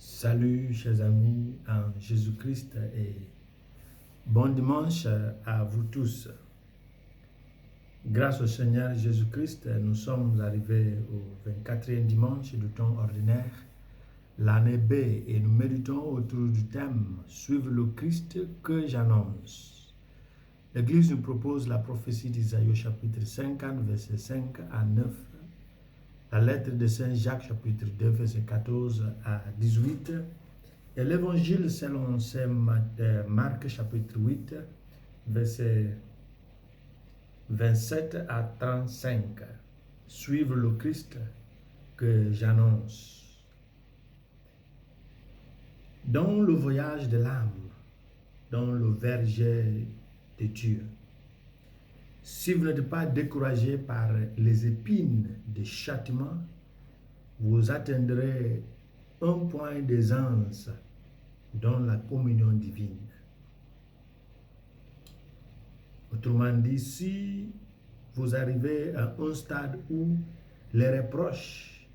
Salut chers amis en Jésus-Christ et bon dimanche à vous tous. Grâce au Seigneur Jésus-Christ, nous sommes arrivés au 24e dimanche du temps ordinaire, l'année B, et nous méditons autour du thème « Suivre le Christ que j'annonce ». L'Église nous propose la prophétie d'Isaïe chapitre 50, versets 5 à 9, la lettre de Saint Jacques chapitre 2, versets 14 à 18, et l'Évangile selon Saint Marc chapitre 8, versets 27 à 35. Suivre le Christ que j'annonce. Dans le voyage de l'âme, dans le verger de Dieu, si vous n'êtes pas découragé par les épines des châtiments, vous atteindrez un point d'aisance dans la communion divine. Autrement dit, si vous arrivez à un stade où les reproches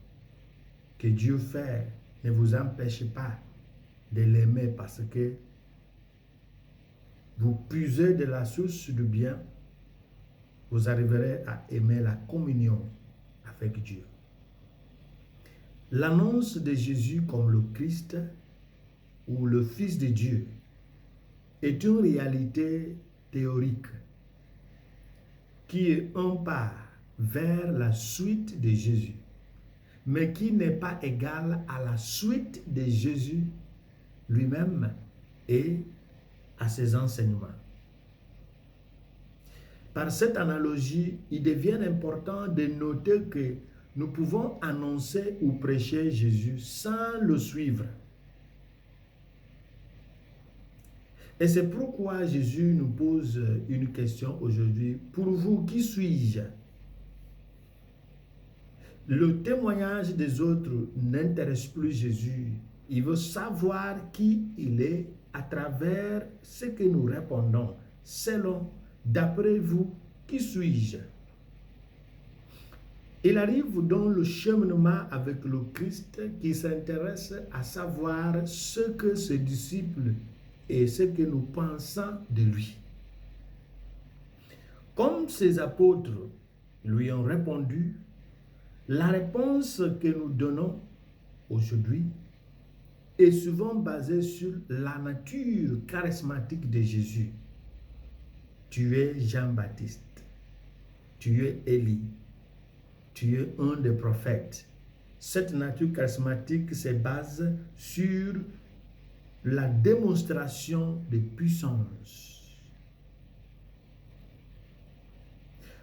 que Dieu fait ne vous empêchent pas de l'aimer parce que vous puisez de la source du bien, vous arriverez à aimer la communion avec Dieu. L'annonce de Jésus comme le Christ ou le Fils de Dieu est une réalité théorique qui est un pas vers la suite de Jésus, mais qui n'est pas égale à la suite de Jésus lui-même et à ses enseignements. Par cette analogie, il devient important de noter que nous pouvons annoncer ou prêcher Jésus sans le suivre. Et c'est pourquoi Jésus nous pose une question aujourd'hui. Pour vous, qui suis-je? Le témoignage des autres n'intéresse plus Jésus. Il veut savoir qui il est à travers ce que nous répondons. Selon, d'après vous, qui suis-je? Il arrive dans le cheminement avec le Christ qui s'intéresse à savoir ce que ses disciples et ce que nous pensons de lui. Comme ses apôtres lui ont répondu, la réponse que nous donnons aujourd'hui est souvent basée sur la nature charismatique de Jésus. Tu es Jean-Baptiste, tu es Élie, tu es un des prophètes. Cette nature charismatique se base sur la démonstration de puissance.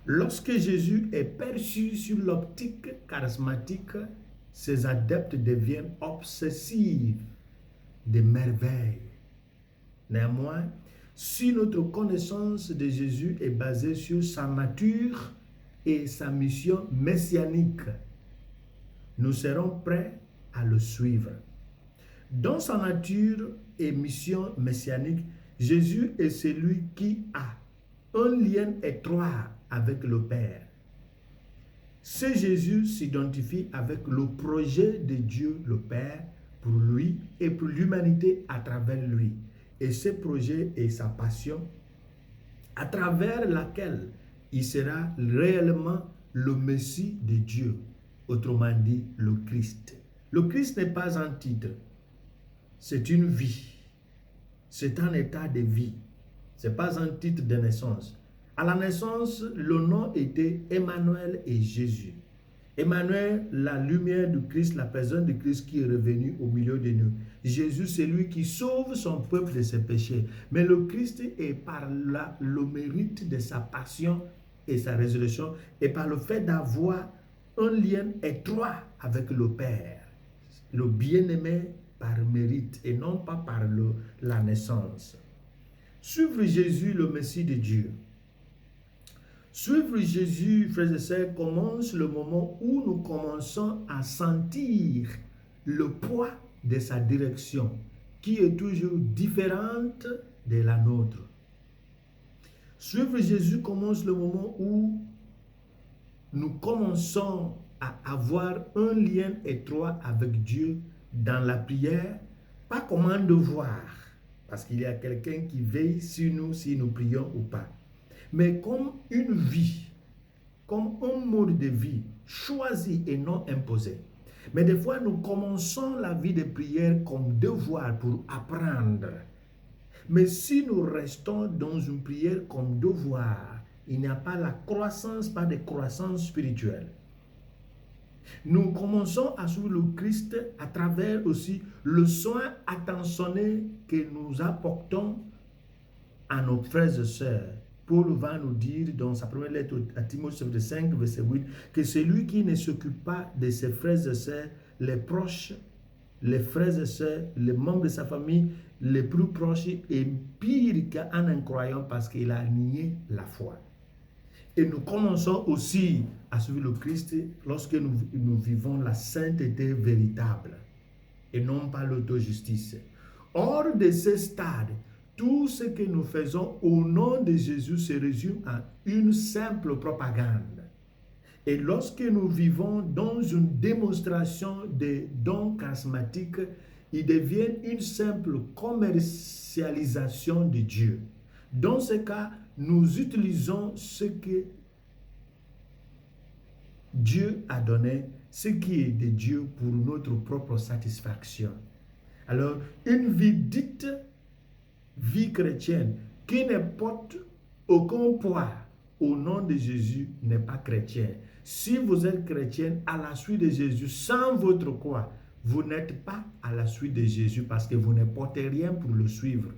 Lorsque Jésus est perçu sur l'optique charismatique, ses adeptes deviennent obsessifs de merveilles. Néanmoins, si notre connaissance de Jésus est basée sur sa nature et sa mission messianique, nous serons prêts à le suivre. Dans sa nature et mission messianique, Jésus est celui qui a un lien étroit avec le Père. Ce Jésus s'identifie avec le projet de Dieu le Père pour lui et pour l'humanité à travers lui. Et ce projet est sa passion à travers laquelle il sera réellement le Messie de Dieu, autrement dit le Christ. Le Christ n'est pas un titre, c'est une vie, c'est un état de vie, ce n'est pas un titre de naissance. À la naissance, le nom était Emmanuel et Jésus. Emmanuel, la lumière du Christ, la personne du Christ qui est revenue au milieu de nous. Jésus, c'est lui qui sauve son peuple de ses péchés. Mais le Christ est par le mérite de sa passion et sa résurrection et par le fait d'avoir un lien étroit avec le Père. Le bien-aimé par mérite et non pas par la naissance. Suivre Jésus, le Messie de Dieu. Suivre Jésus, frères et sœurs, commence le moment où nous commençons à sentir le poids de sa direction, qui est toujours différente de la nôtre. Suivre Jésus commence le moment où nous commençons à avoir un lien étroit avec Dieu dans la prière, pas comme un devoir, parce qu'il y a quelqu'un qui veille sur nous si nous prions ou pas, mais comme une vie, comme un mode de vie choisi et non imposé. Mais des fois, nous commençons la vie de prière comme devoir pour apprendre. Mais si nous restons dans une prière comme devoir, il n'y a pas la croissance, pas de croissance spirituelle. Nous commençons à suivre le Christ à travers aussi le soin attentionné que nous apportons à nos frères et sœurs. Paul va nous dire dans sa première lettre à Timothée 5, verset 8, que celui qui ne s'occupe pas de ses frères et sœurs, les proches, les frères et sœurs, les membres de sa famille, les plus proches, est pire qu'un incroyant parce qu'il a nié la foi. Et nous commençons aussi à suivre le Christ lorsque nous vivons la sainteté véritable et non pas l'autojustice. Hors de ce stade, tout ce que nous faisons au nom de Jésus se résume à une simple propagande. Et lorsque nous vivons dans une démonstration des dons charismatiques, ils deviennent une simple commercialisation de Dieu. Dans ce cas, nous utilisons ce que Dieu a donné, ce qui est de Dieu pour notre propre satisfaction. Alors, une vie dite vie chrétienne qui ne porte aucun poids au nom de Jésus n'est pas chrétien. Si vous êtes chrétien à la suite de Jésus sans votre croix, vous n'êtes pas à la suite de Jésus parce que vous ne portez rien pour le suivre.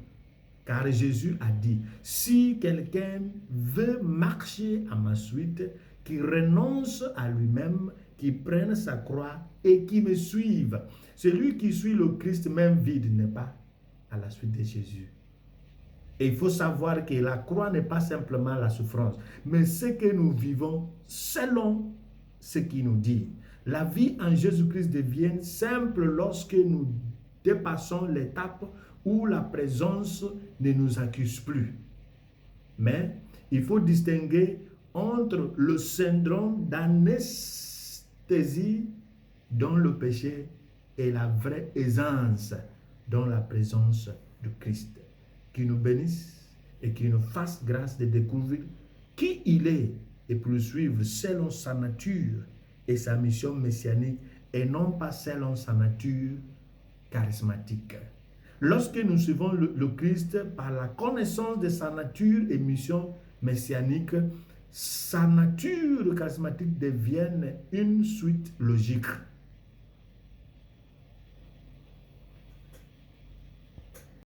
Car Jésus a dit, si quelqu'un veut marcher à ma suite, qu'il renonce à lui-même, qu'il prenne sa croix et qu'il me suive. Celui qui suit le Christ même vide n'est pas à la suite de Jésus. Et il faut savoir que la croix n'est pas simplement la souffrance, mais ce que nous vivons selon ce qu'il nous dit. La vie en Jésus-Christ devient simple lorsque nous dépassons l'étape où la présence ne nous accuse plus. Mais il faut distinguer entre le syndrome d'anesthésie dans le péché et la vraie aisance dans la présence de Christ. Qui nous bénisse et qui nous fasse grâce de découvrir qui il est et pour le suivre selon sa nature et sa mission messianique et non pas selon sa nature charismatique. Lorsque nous suivons le Christ par la connaissance de sa nature et mission messianique, sa nature charismatique devient une suite logique.